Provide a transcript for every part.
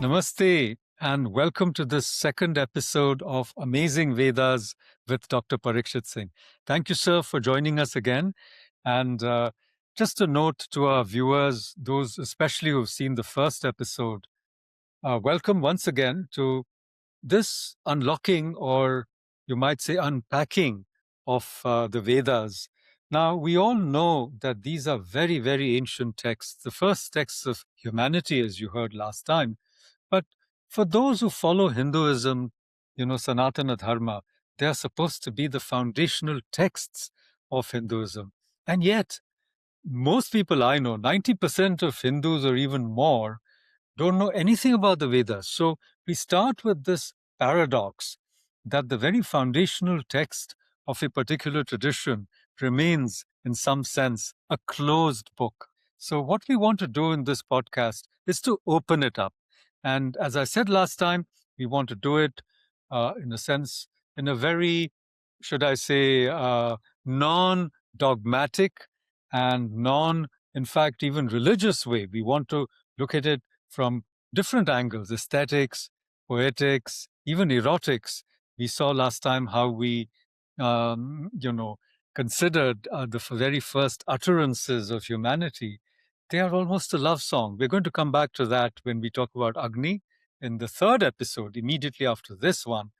Namaste, and welcome to this second episode of Amazing Vedas with Dr. Pariksith Singh. Thank you, sir, for joining us again. And just a note to our viewers, those especially who've seen the first episode, welcome once again to this unlocking, or you might say unpacking, of the Vedas. Now, we all know that these are very, very ancient texts, the first texts of humanity, as you heard last time. But for those who follow Hinduism, Sanatana Dharma, they are supposed to be the foundational texts of Hinduism. And yet, most people I know, 90% of Hindus or even more, don't know anything about the Vedas. So we start with this paradox that the very foundational text of a particular tradition remains, in some sense, a closed book. So, what we want to do in this podcast is to open it up. And as I said last time, we want to do it in a sense, in a very, should I say, non dogmatic and non, in fact, even religious way. We want to look at it from different angles: aesthetics, poetics, even erotics. We saw last time how we, considered the very first utterances of humanity. They are almost a love song. We're going to come back to that when we talk about Agni in the third episode, immediately after this one.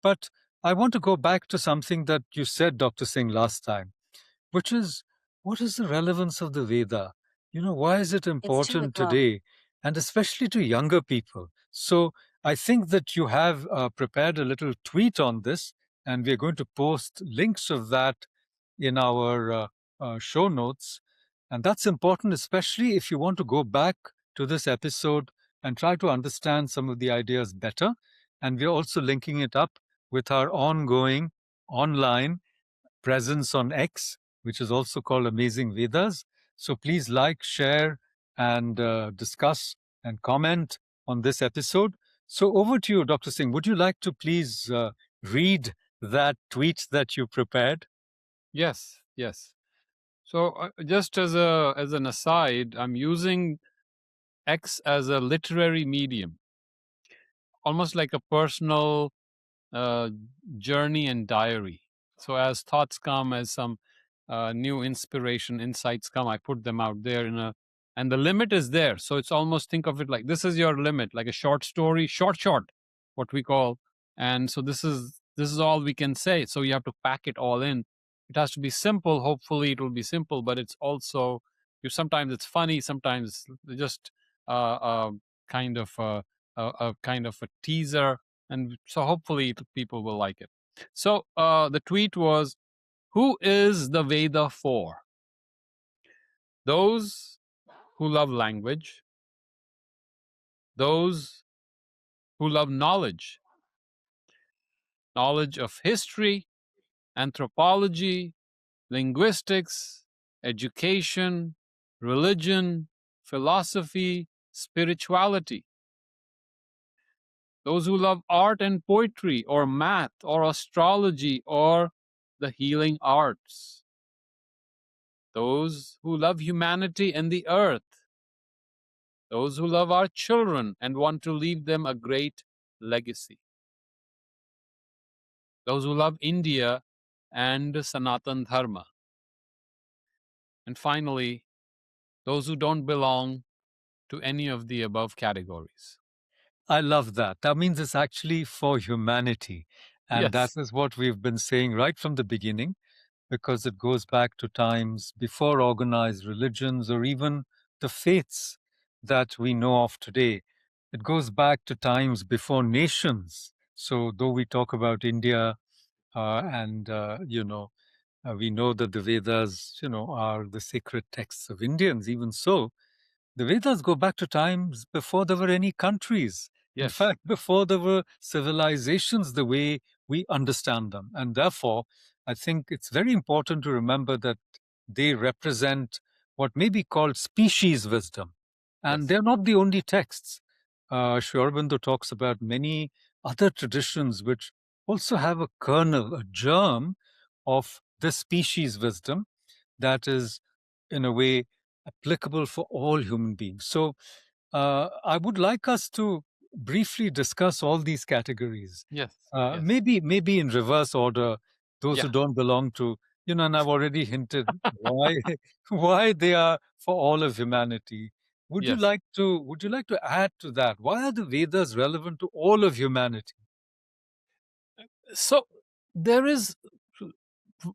But I want to go back to something that you said, Dr. Singh, last time, which is, what is the relevance of the Veda? Why is it It's 2 important o'clock. today, and especially to younger people? So I think that you have prepared a little tweet on this, and we're going to post links of that in our show notes. And that's important, especially if you want to go back to this episode and try to understand some of the ideas better. And we're also linking it up with our ongoing online presence on X, which is also called Amazing Vedas. So please like, share, and discuss and comment on this episode. So over to you, Dr. Singh. Would you like to please read that tweet that you prepared? Yes, yes. So just as an aside, I'm using X as a literary medium, almost like a personal uh, journey and diary. So as thoughts come, as some new inspiration, insights come, I put them out there and the limit is there. So it's almost, think of it like this is your limit, like a short story, short, what we call. And so this is all we can say. So you have to pack it all in. It has to be simple. Hopefully it will be simple, but it's also, sometimes it's funny, sometimes just uh, kind of a kind of a teaser, and so hopefully people will like it. So the tweet was, who is the Veda for? Those who love language, those who love knowledge of history, anthropology, linguistics, education, religion, philosophy, spirituality. Those who love art and poetry, or math, or astrology, or the healing arts. Those who love humanity and the earth. Those who love our children and want to leave them a great legacy. Those who love India and Sanatan Dharma. And finally, those who don't belong to any of the above categories. I love that. That means it's actually for humanity. And that Yes. is what we've been saying right from the beginning, because it goes back to times before organized religions or even the faiths that we know of today. It goes back to times before nations. So, though we talk about India and, we know that the Vedas, are the sacred texts of Indians, even so, the Vedas go back to times before there were any countries. In Yes. fact, before there were civilizations the way we understand them. And therefore, I think it's very important to remember that they represent what may be called species wisdom. And Yes. they're not the only texts. Sri Aurobindo talks about many other traditions which also have a kernel, a germ of this species wisdom that is, in a way, applicable for all human beings. So I would like us to briefly discuss all these categories? Yes. Yes. Maybe in reverse order, those Yeah. who don't belong to, and I've already hinted why why they are for all of humanity. Yes. Would you like to add to that? Why are the Vedas relevant to all of humanity? So there is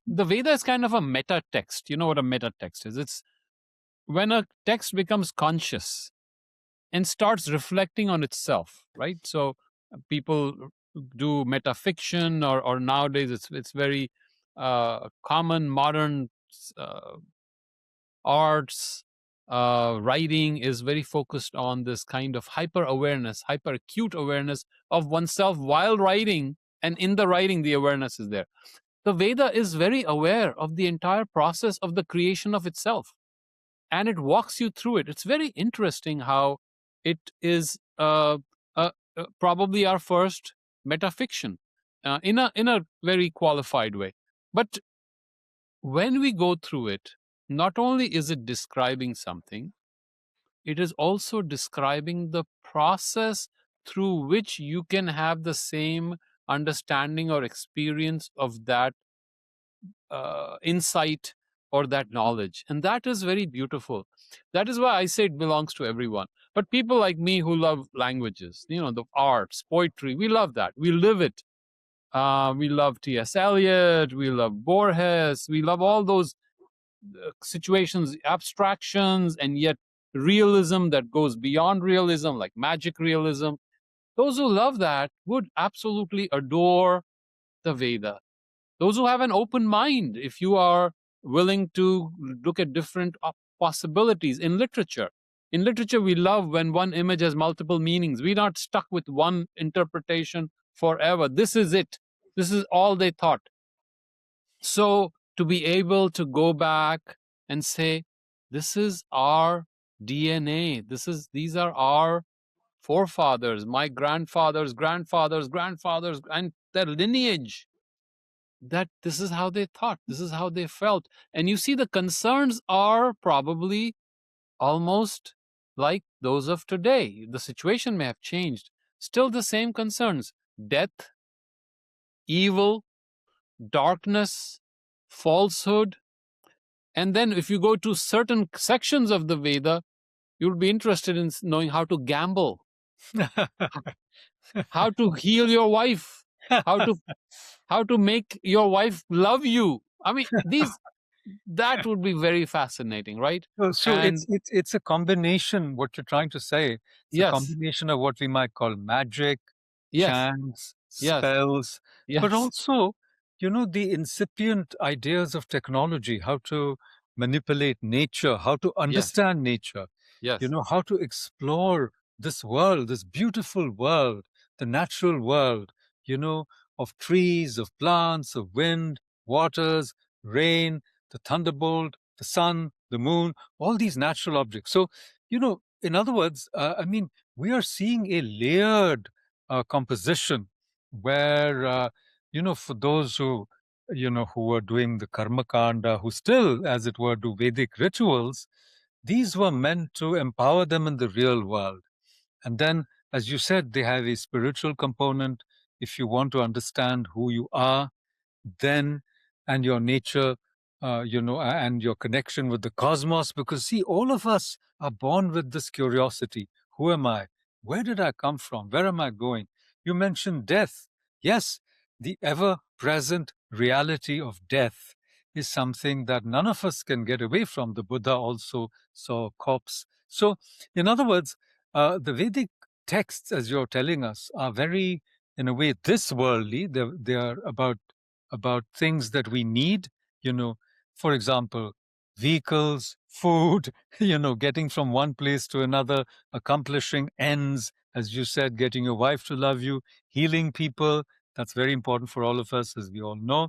the Veda is kind of a meta text. You know what a meta text is? It's when a text becomes conscious and starts reflecting on itself, right? So people do metafiction, or nowadays it's very common modern uh, arts. Writing is very focused on this kind of hyper awareness, hyper acute awareness of oneself while writing, and in the writing the awareness is there. The Veda is very aware of the entire process of the creation of itself, and it walks you through it. It's very interesting how it is probably our first metafiction in a very qualified way. But when we go through it, not only is it describing something, it is also describing the process through which you can have the same understanding or experience of that insight or that knowledge. And that is very beautiful. That is why I say it belongs to everyone. But people like me who love languages, the arts, poetry, we love that. We live it. We love T.S. Eliot, we love Borges, we love all those situations, abstractions, and yet realism that goes beyond realism, like magic realism. Those who love that would absolutely adore the Veda. Those who have an open mind, if you are willing to look at different possibilities in literature. In literature, we love when one image has multiple meanings. We're not stuck with one interpretation forever. This is it. This is all they thought. So to be able to go back and say, this is our DNA. These are our forefathers, my grandfathers, grandfathers, grandfathers, and their lineage, that this is how they thought, this is how they felt. And you see, the concerns are probably almost like those of today. The situation may have changed, still the same concerns: death, evil, darkness, falsehood. And then if you go to certain sections of the Veda, you'll be interested in knowing how to gamble, how to heal your wife, how to make your wife love you. I mean, that would be very fascinating, right? So And it's a combination. What you're trying to say, it's a yes, combination of what we might call magic, yes, chants, yes, spells, but yes, also, the incipient ideas of technology, how to manipulate nature, how to yes, understand nature, yes, how to explore this world, this beautiful world, the natural world, you know, of trees, of plants, of wind, waters, rain, the thunderbolt, the sun, the moon, all these natural objects. So, in other words, I mean, we are seeing a layered composition where, for those who were doing the karma kanda, who still, as it were, do Vedic rituals, these were meant to empower them in the real world. And then, as you said, they have a spiritual component. If you want to understand who you are, then, and your nature, and your connection with the cosmos. Because, see, all of us are born with this curiosity. Who am I? Where did I come from? Where am I going? You mentioned death. Yes, the ever present reality of death is something that none of us can get away from. The Buddha also saw a corpse. So, in other words, the Vedic texts, as you're telling us, are very, in a way, this worldly. They are about things that we need, you know, for example, vehicles, food, getting from one place to another, accomplishing ends, as you said, getting your wife to love you, healing people. That's very important for all of us, as we all know,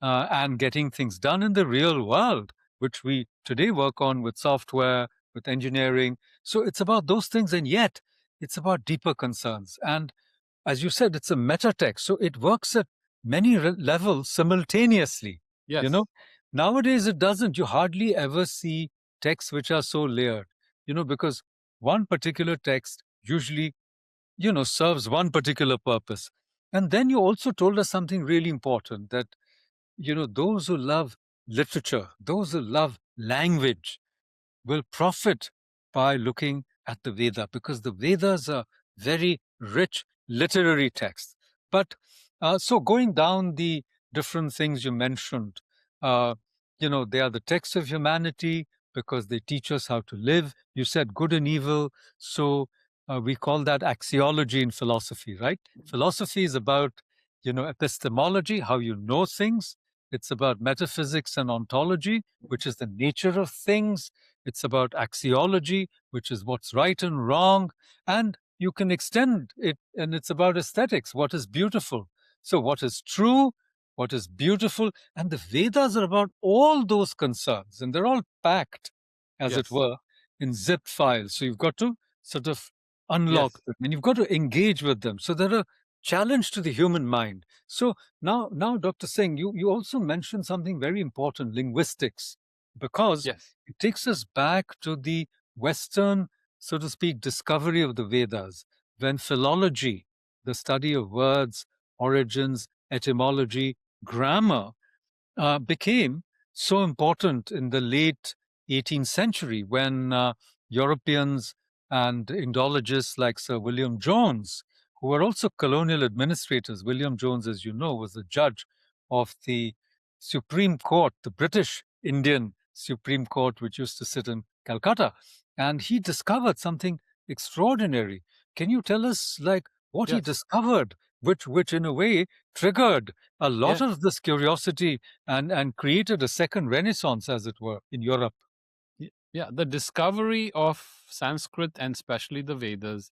and getting things done in the real world, which we today work on with software, with engineering. So it's about those things, and yet it's about deeper concerns. And as you said, it's a meta text, so it works at many levels simultaneously. You yes, know, nowadays it doesn't. You hardly ever see texts which are so layered. Because one particular text usually serves one particular purpose. And then you also told us something really important, that, those who love literature, those who love language, will profit by looking at the Veda, because the Vedas are very rich literary texts. But so going down the different things you mentioned, uh, they are the texts of humanity because they teach us how to live. You said good and evil. So we call that axiology in philosophy, right? Philosophy is about, epistemology, how you know things. It's about metaphysics and ontology, which is the nature of things. It's about axiology, which is what's right and wrong. And you can extend it, and it's about aesthetics, what is beautiful. So, what is true, what is beautiful. And the Vedas are about all those concerns, and they're all packed, as it Yes. were, in zipped files. So, you've got to sort of unlock Yes. them, and you've got to engage with them. So, they're a challenge to the human mind. So, now, Dr. Singh, you also mentioned something very important, linguistics, because Yes. it takes us back to the Western, so to speak, discovery of the Vedas, when philology, the study of words, origins, etymology, grammar, became so important in the late 18th century, when Europeans and Indologists like Sir William Jones, who were also colonial administrators. William Jones, as you know, was the judge of the Supreme Court, the British Indian Supreme Court, which used to sit in Calcutta. And he discovered something extraordinary. Can you tell us, like, what he Yes. discovered, which in a way triggered a lot Yeah. of this curiosity and created a second renaissance, as it were, in Europe? Yeah. The discovery of Sanskrit and especially the Vedas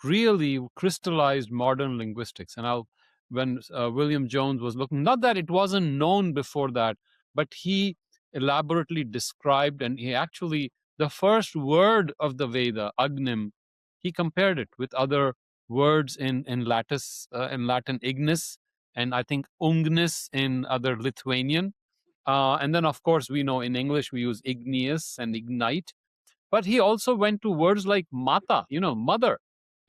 really crystallized modern linguistics. And when William Jones was looking, not that it wasn't known before that, but he elaborately described, and he actually, the first word of the Veda, Agnim, he compared it with other words in Latin, ignis, and I think ungnis in other Lithuanian. And then, of course, we know in English we use igneous and ignite. But he also went to words like mata, mother.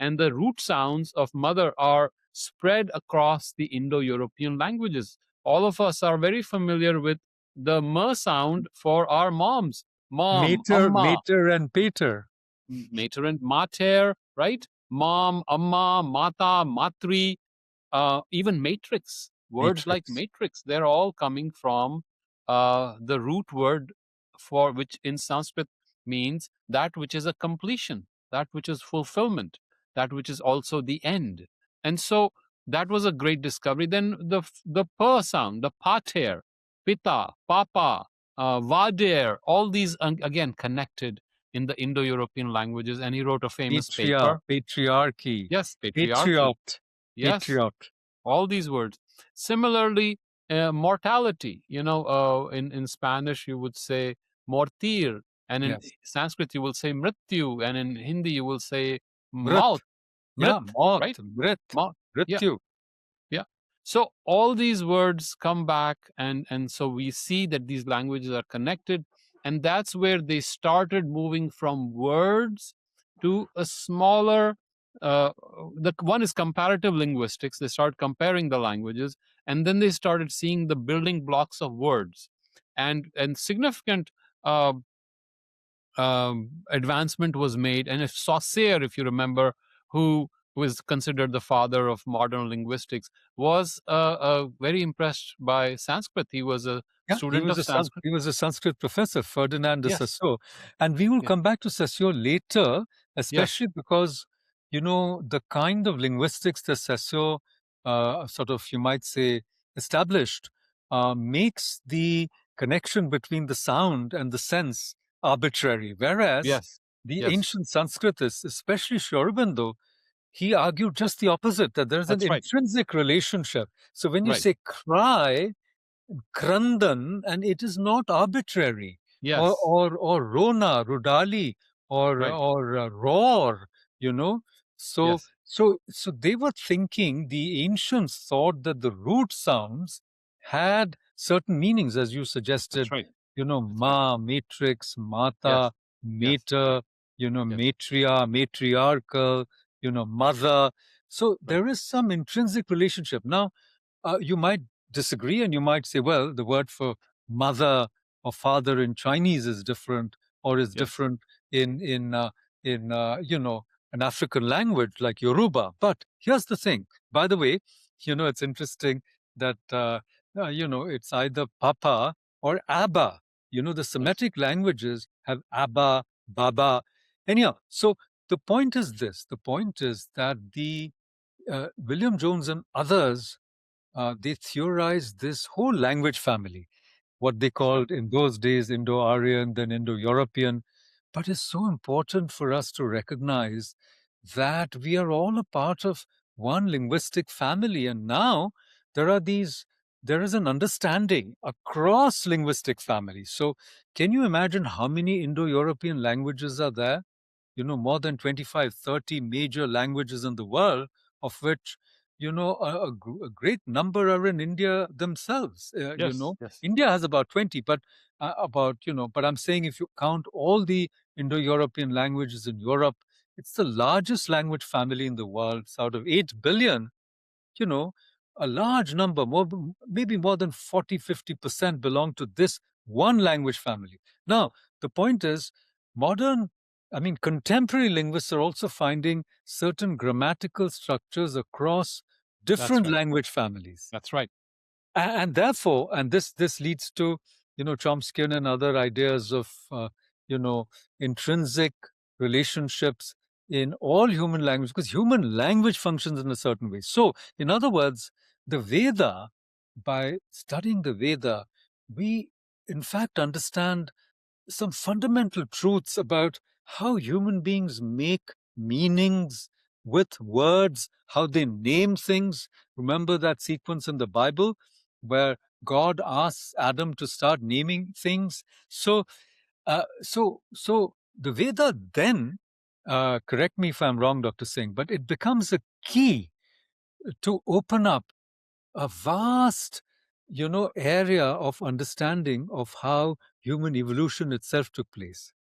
And the root sounds of mother are spread across the Indo European languages. All of us are very familiar with the m sound for our moms, mom, amma, Mater and Pater. mater and mater, right? Mom, amma, mata, matri, even matrix, words like Matrix. matrix, they're all coming from the root word for which in Sanskrit means that which is a completion, that which is fulfillment, that which is also the end. And so that was a great discovery. Then the pa sound, the pater, pita, papa, vader, all these again connected in the Indo-European languages. And he wrote a famous Patria, paper. patriarchy, Yes, patriarchy. patriot, Yes, patriot. all these words. Similarly, mortality, in Spanish you would say mortir, and in Yes. Sanskrit you will say mrityu, and in Hindi you will say Mrit. maut, mrit, Yeah, Maut, right? Mrit, Maut. Yeah, Mrityu. yeah. So all these words come back, and so we see that these languages are connected, and that's where they started moving from words to a smaller. The one is comparative linguistics. They start comparing the languages, and then they started seeing the building blocks of words, and significant uh, advancement was made. And if Saussure, if you remember, who is considered the father of modern linguistics, was very impressed by Sanskrit. He was a Yeah, student of Sanskrit. he was a Sanskrit professor, Ferdinand de Yes. Saussure, and we will Yeah. come back to Saussure later, Yes. especially because the kind of linguistics that Saussure sort of, you might say, established makes the connection between the sound and the sense arbitrary, whereas Yes. the Yes. ancient Sanskritists, especially Sri Aurobindo, he argued just the opposite, that there's an That's right. intrinsic relationship. So when you Right. say cry, Krandan, and it is not arbitrary, Yes. or Rona, Rudali, Right. or Roar, you know. So Yes. so they were thinking, the ancients thought that the root sounds had certain meanings, as you That's suggested, right. That's right. ma, matrix, Yes. mata, Yes. mater, Yes. matria, matriarchal, mother. So Right. there is some intrinsic relationship. Now, you might disagree and you might say, well, the word for mother or father in Chinese is different, or is Yes. different in an African language like Yoruba. But here's the thing. By the way, it's interesting that it's either Papa or Abba. The Yes. Semitic languages have Abba, Baba. Anyhow, so the point is this. The point is that the William Jones and others, they theorized this whole language family, what they That's right. called in those days Indo-Aryan, then Indo-European. But it's so important for us to recognize that we are all a part of one linguistic family. And now there is an understanding across linguistic families. So can you imagine how many Indo-European languages are there? More than 25, 30 major languages in the world, of which, a great number are in India themselves. Yes. Yes. India has about 20, but but I'm saying if you count all the Indo-European languages in Europe, it's the largest language family in the world. So out of 8 billion, you know, a large number, maybe more than 40, 50% belong to this one language family. Now, the point is, contemporary linguists are also finding certain grammatical structures across That's different right. language families. That's right. And therefore, and this leads to, Chomsky and other ideas of, you know, intrinsic relationships in all human language, because human language functions in a certain way. So, in other words, the Veda, by studying the Veda, we in fact understand some fundamental truths about how human beings make meanings with words, how they name things. Remember that sequence in the Bible where God asks Adam to start naming things? So the Veda then, correct me if I'm wrong, Dr. Singh, but it becomes a key to open up a vast, area of understanding of how human evolution itself took place.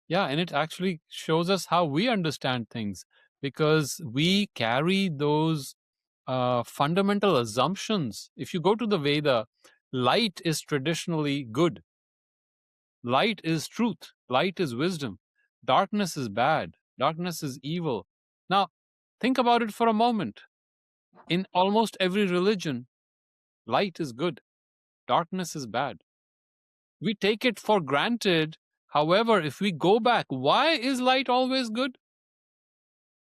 Yeah, and it actually shows us how we understand things because we carry those fundamental assumptions. If you go to the Veda, light is traditionally good, light is truth, light is wisdom, darkness is bad, darkness is evil. Now, think about it for a moment. In almost every religion, light is good, darkness is bad. We take it for granted. However, if we go back, why is light always good?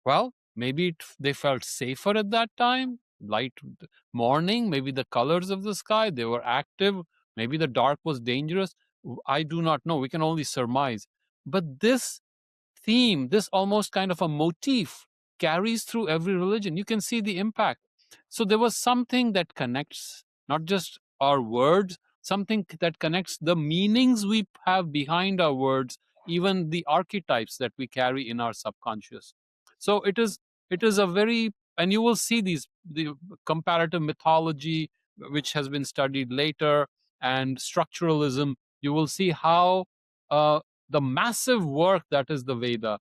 Well, maybe they felt safer at that time. Light morning, maybe the colors of the sky, they were active. Maybe the dark was dangerous. I do not know. We can only surmise. But this theme, this almost kind of a motif, carries through every religion. You can see the impact. So there was something that connects not just our words, something that connects the meanings we have behind our words, even the archetypes that we carry in our subconscious. So it is a very, and you will see the comparative mythology which has been studied later, and structuralism. You will see how the massive work that is the Veda,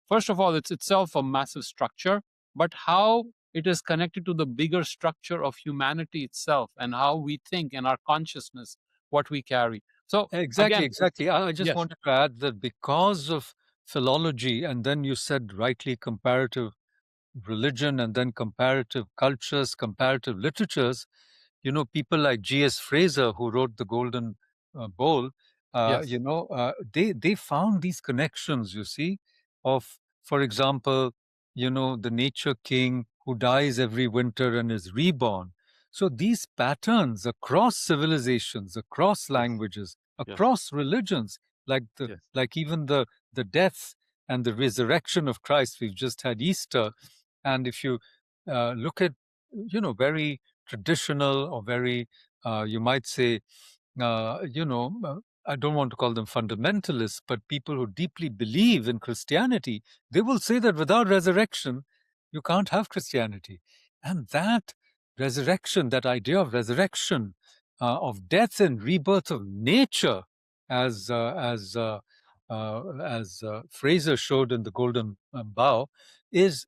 first of all, it's itself a massive structure, but how it is connected to the bigger structure of humanity itself and how we think and our consciousness, what we carry. So Exactly, again, exactly. I just yes, wanted to add that because of philology, and then you said rightly comparative religion, and then comparative cultures, comparative literatures, people like G.S. Fraser, who wrote The Golden Bowl, yes, they found these connections, you see, of, for example, the nature king who dies every winter and is reborn. So these patterns across civilizations, across yes, languages, yes, across religions, yes, like even the death and the resurrection of Christ. We've just had Easter, and if you look at, very traditional, or very, you might say, I don't want to call them fundamentalists, but people who deeply believe in Christianity, they will say that without resurrection, you can't have Christianity. And that resurrection, that idea of resurrection, of death and rebirth of nature as as Fraser showed in the Golden Bough, is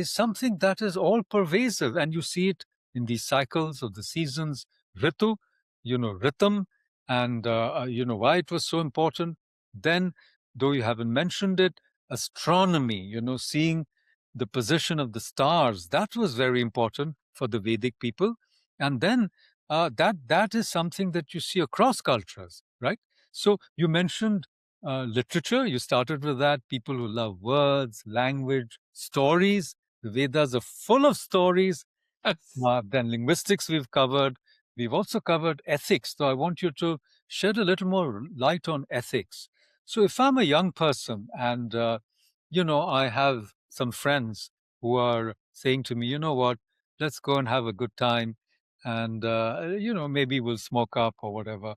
something that is all pervasive, and you see it in these cycles of the seasons, ritu, rhythm, and why it was so important. Then, though you haven't mentioned it, astronomy, seeing the position of the stars, that was very important for the Vedic people. And then that is something that you see across cultures, right? So you mentioned literature. You started with that. People who love words, language, stories. The Vedas are full of stories. Then linguistics we've covered. We've also covered ethics. So I want you to shed a little more light on ethics. So if I'm a young person and, I have some friends who are saying to me, you know what, let's go and have a good time. And, maybe we'll smoke up or whatever.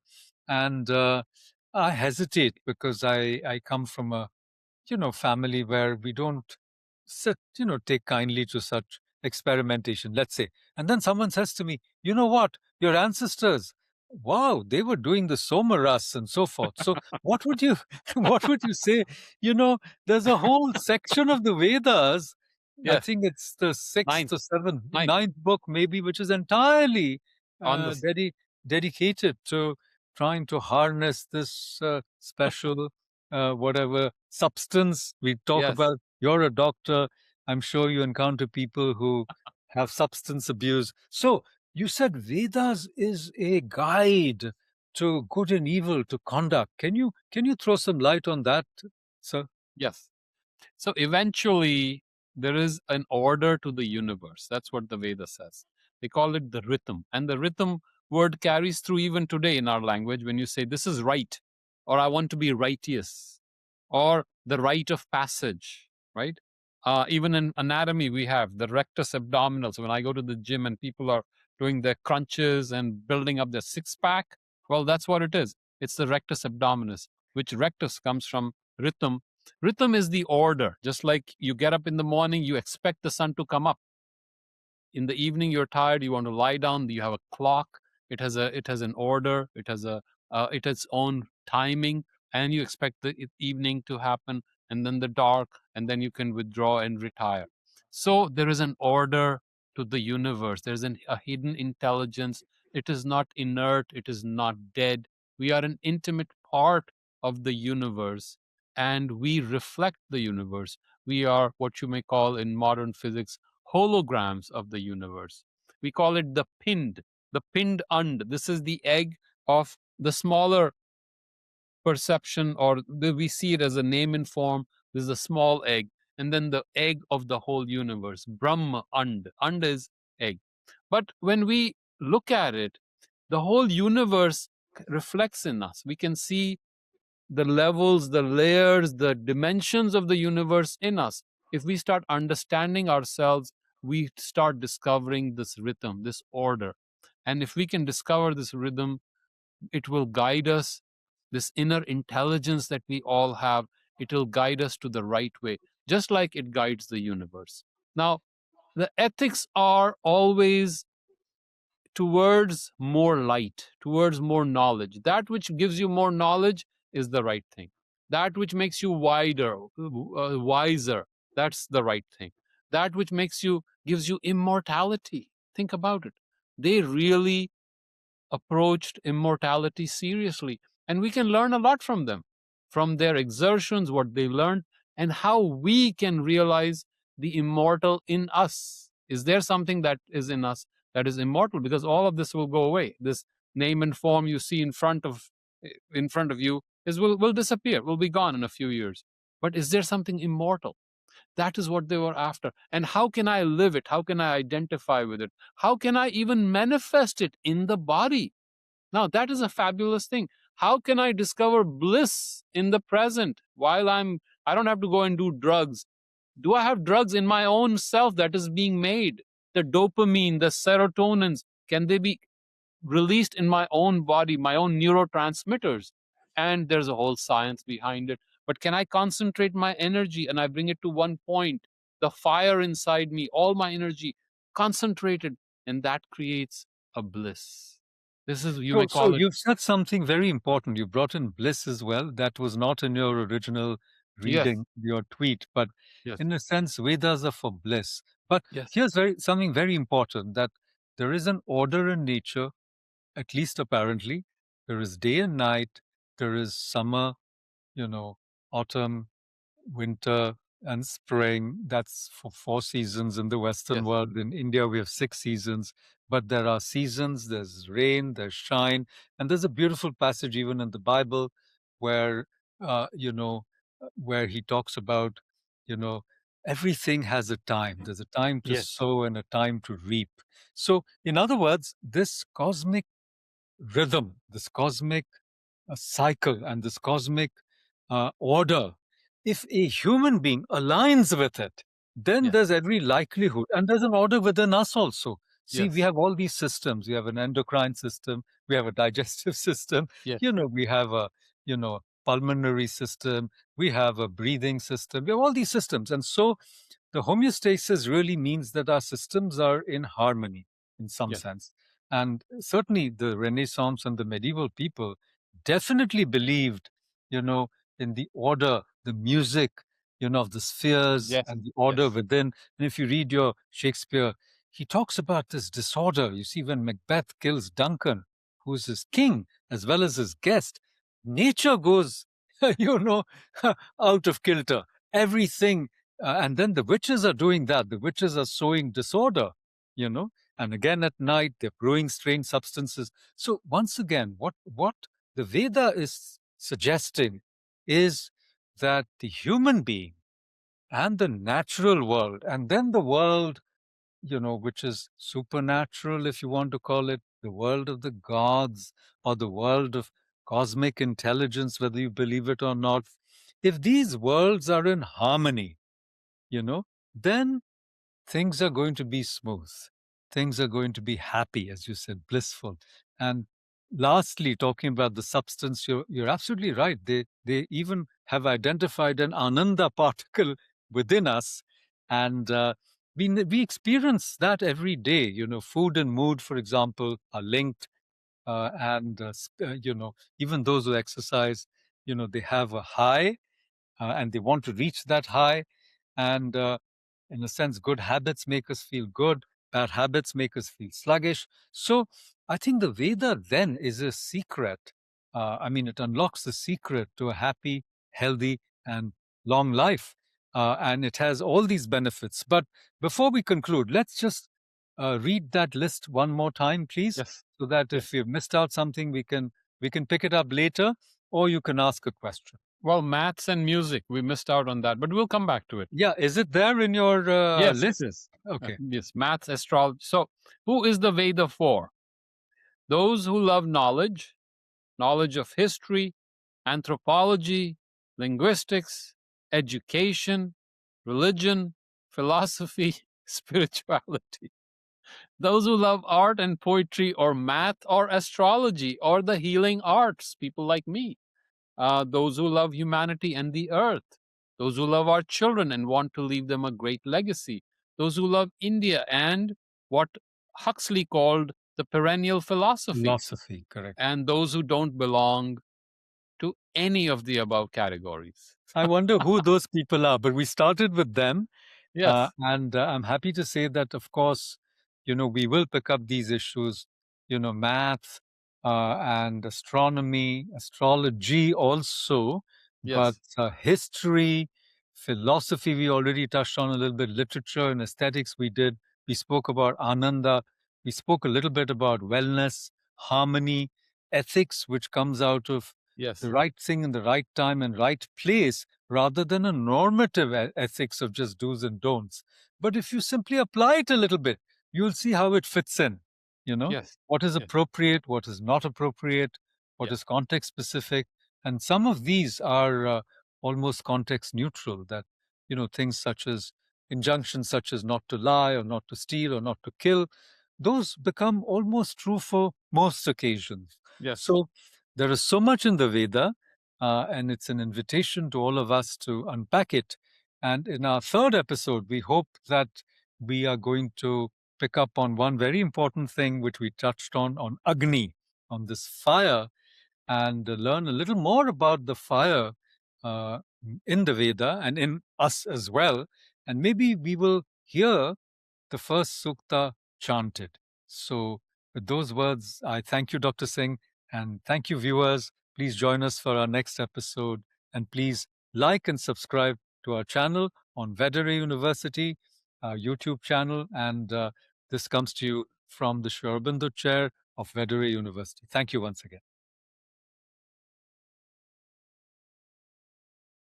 And I hesitate because I come from a family where we don't take kindly to such experimentation, let's say. And then someone says to me, you know what, your ancestors, wow, they were doing the somaras and so forth. So what would you, what would you say? There's a whole section of the Vedas. I Yes, think it's the sixth ninth, or seventh, ninth ninth book, maybe, which is entirely on uh, this. dedi- dedicated to trying to harness this special whatever substance we talk Yes, about. You're a doctor. I'm sure you encounter people who have substance abuse. So you said Vedas is a guide to good and evil, to conduct. Can you throw some light on that, sir? yes. So eventually, there is an order to the universe. That's what the Veda says. They call it the rhythm. And the rhythm word carries through even today in our language when you say, this is right, or I want to be righteous, or the rite of passage, right? Even in anatomy, we have the rectus abdominal. So when I go to the gym and people are doing their crunches and building up their six pack, well, that's what it is. It's the rectus abdominis, which rectus comes from rhythm. Rhythm is the order. Just like you get up in the morning, you expect the sun to come up. In the evening, you're tired, you want to lie down. You have a clock. It has an order. It has its own timing, and you expect the evening to happen, and then the dark, and then you can withdraw and retire. So there is an order to the universe. There's a hidden intelligence. It is not inert. It is not dead. We are an intimate part of the universe, and we reflect the universe. We are what you may call in modern physics holograms of the universe. We call it the pinned und. This is the egg of the smaller perception, or we see it as a name and form. This is a small egg, and then the egg of the whole universe. Brahma und. Und is egg. But when we look at it, the whole universe reflects in us. We can see the levels, the layers, the dimensions of the universe in us. If we start understanding ourselves, we start discovering this rhythm, this order. And if we can discover this rhythm, it will guide us, this inner intelligence that we all have, it will guide us to the right way, just like it guides the universe. Now, the ethics are always towards more light, towards more knowledge. That which gives you more knowledge is the right thing. That which makes you wiser, that's the right thing. That which gives you immortality. Think about it. They really approached immortality seriously. And we can learn a lot from their exertions, what they learned, and how we can realize the immortal in us. Is there something that is in us that is immortal? Because all of this will go away. This name and form you see in front of you will disappear, will be gone in a few years. But is there something immortal? That is what they were after. And how can I live it? How can I identify with it? How can I even manifest it in the body? Now, that is a fabulous thing. How can I discover bliss in the present while I don't have to go and do drugs? Do I have drugs in my own self that is being made? The dopamine, the serotonins, can they be released in my own body, my own neurotransmitters? And there's a whole science behind it. But can I concentrate my energy and I bring it to one point? The fire inside me, all my energy concentrated, and that creates a bliss. This is, you So, may so call it. you've said something very important. You brought in bliss as well. That was not in your original Yes, reading, your tweet, but yes, in a sense, Vedas are for bliss. But yes, here's something very important, that there is an order in nature, at least apparently. There is day and night. There is summer, autumn, winter, and spring. That's for 4 seasons in the Western yes, world. In India, we have 6 seasons, but there are seasons. There's rain, there's shine, and there's a beautiful passage even in the Bible where, where he talks about, you know, everything has a time. There's a time to yes, sow and a time to reap. So, in other words, this cosmic rhythm, this cosmic cycle, and this cosmic order, if a human being aligns with it, then yes, there's every likelihood, and there's an order within us also. See, we yes, have all these systems. We have an endocrine system, we have a digestive system, yes, we have a, pulmonary system, we have a breathing system, we have all these systems. And so the homeostasis really means that our systems are in harmony in some yes, sense. And certainly the Renaissance and the medieval people definitely believed, you know, in the order, the music, of the spheres yes, and the order yes, within. And if you read your Shakespeare, he talks about this disorder. You see, when Macbeth kills Duncan, who's his king as well as his guest, nature goes, you know, out of kilter. Everything and then the witches are doing that. The witches are sowing disorder, you know, and again at night they're brewing strange substances. So once again, what the Veda is suggesting is that the human being and the natural world, and then the world, which is supernatural, if you want to call it, the world of the gods or the world of cosmic intelligence, whether you believe it or not, if these worlds are in harmony, then things are going to be smooth. Things are going to be happy, as you said, blissful. And lastly, talking about the substance, you're absolutely right. They even have identified an ananda particle within us, and we experience that every day. Food and mood, for example, are linked, and even those who exercise, they have a high, and they want to reach that high, and in a sense, good habits make us feel good, bad habits make us feel sluggish. So I think the Veda then is a secret. It unlocks the secret to a happy, healthy, and long life. And it has all these benefits. But before we conclude, let's just read that list one more time, please, yes, so that if yes. we've missed out something, we can pick it up later, or you can ask a question. Well, maths and music, we missed out on that, but we'll come back to it. Yeah, is it there in your Yes, it list? is. Okay. Yes, maths, astrology. So, who is the Veda for? Those who love knowledge, knowledge of history, anthropology, linguistics, education, religion, philosophy, spirituality. Those who love art and poetry, or math, or astrology, or the healing arts, people like me. Those who love humanity and the earth. Those who love our children and want to leave them a great legacy. Those who love India and what Huxley called the perennial philosophy. Philosophy, correct. And those who don't belong to any of the above categories. I wonder who those people are, but we started with them. Yes, And I'm happy to say that, of course, we will pick up these issues, math and astronomy, astrology also, but yes, history, philosophy, we already touched on a little bit, literature and aesthetics, we did. We spoke about Ananda. We spoke a little bit about wellness, harmony, ethics, which comes out of the yes, right thing in the right time and right place, rather than a normative ethics of just do's and don'ts. But if you simply apply it a little bit, you'll see how it fits in. yes, What is yes, appropriate, what is not appropriate, what yes, is context specific. And some of these are almost context neutral, that, things such as injunctions such as not to lie or not to steal or not to kill, those become almost true for most occasions. yes, So there is so much in the Veda, and it's an invitation to all of us to unpack it. And in our third episode, we hope that we are going to pick up on one very important thing which we touched on Agni. on this fire and learn a little more about the fire in the Veda and in us as well. And maybe we will hear the first sukta chanted. So, with those words, I thank you, Dr. Singh, and thank you, viewers. Please join us for our next episode, and please like and subscribe to our channel on Veda University, our YouTube channel, and this comes to you from the Sri Aurobindo Chair of Veda University. Thank you once again.